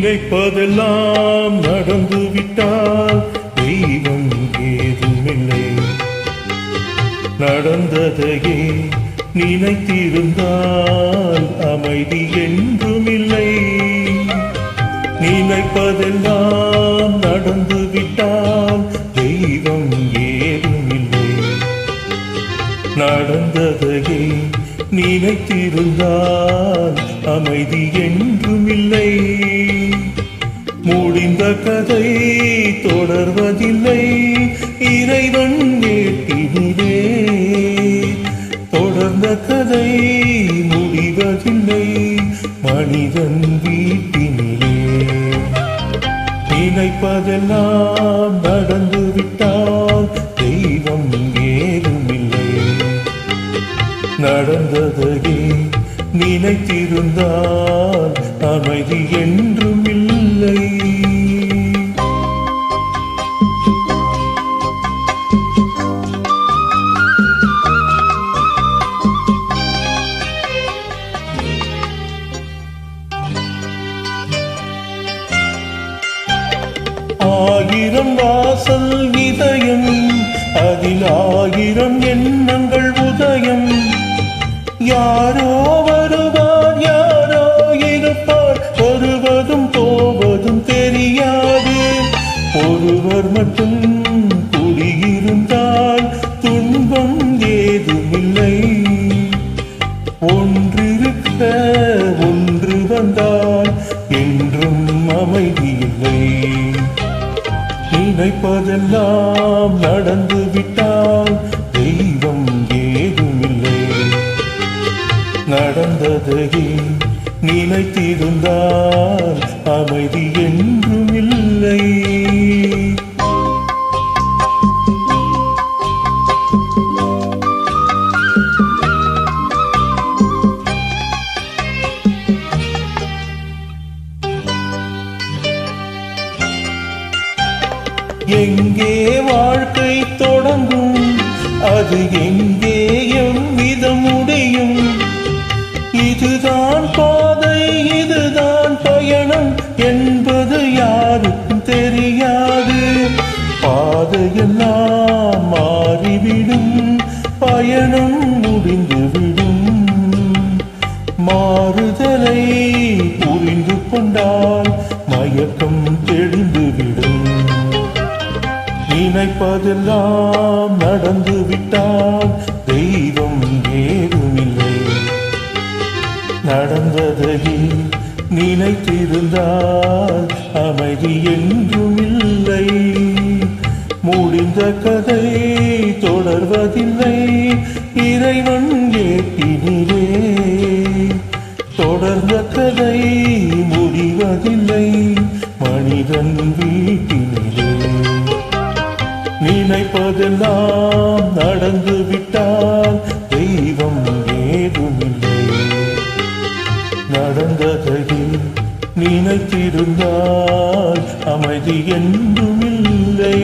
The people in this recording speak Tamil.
நினைப்பதெல்லாம் நடந்துவிட்டால் தெய்வம் ஏதுமில்லை. நடந்ததையே நினைத்திருந்தால் அமைதி என்றுமில்லை. நினைப்பதெல்லாம் நடந்துவிட்டால் தெய்வம் ஏதுமில்லை. நடந்ததையே நினைத்திருந்தால் அமைதி என்றுமில்லை. முடிந்த கதை தொடர்வதில்லை இறைவன் ஏட்டினிலே. தொடர்ந்த கதை முடிவதில்லை மனிதன் வீட்டினிலே. நினைப்பதெல்லாம் நடந்துவிட்டால் தெய்வம் ஏதுமில்லை. நடந்ததையே நினைத்திருந்தால் அமைதி என்றும் இல்லை. ஆயிரம் வாசல் இதயம், அதில் ஆயிரம் எண்ணங்கள் உதயம். யாரோ வருவார், யாரோ இருப்பார், வருவதும் போவதும் தெரியாது. ஒருவர் மட்டும் குடியிருந்தால் துன்பம் ஏதுமில்லை. ஒன்றிருக்க ஒன்று வந்தால் என்றும் அமைதியில்லை. நினைப்பதெல்லாம் நடந்துவிட்டால் தெய்வம் ஏதுமில்லை. நடந்ததையே நினைத்திருந்தால் அமைதி என்றும் இல்லை. எங்கே வாழ்க்கை தொடங்கும், அது எங்கே எவ்விதம் முடியும்? இதுதான் பாதை, இதுதான் பயணம் என்பது யாருக்கும் தெரியாது. பாதையெல்லாம் மாறிவிடும், பயணம் முடிந்துவிடும். மாறுதலை புரிந்து கொண்டால் மயக்கம் தெளிந்துவிடும். நினைப்பதெல்லாம் நடந்துவிட்டால் தெய்வம் ஏதுமில்லை. நடந்ததையே நினைத்திருந்தால் அமைதி என்றும் இல்லை. முடிந்த கதை தொடர்வதில்லை இறைவன் ஏட்டினிலே. தொடர்ந்த கதை முடிவதில்லை மனிதன் வீட்டினிலே. நினைப்பதெல்லாம் நடந்துவிட்டால் தெய்வம் ஏதுமில்லை. நடந்ததையே நினைத்திருந்தால் அமைதி என்றும் இல்லை.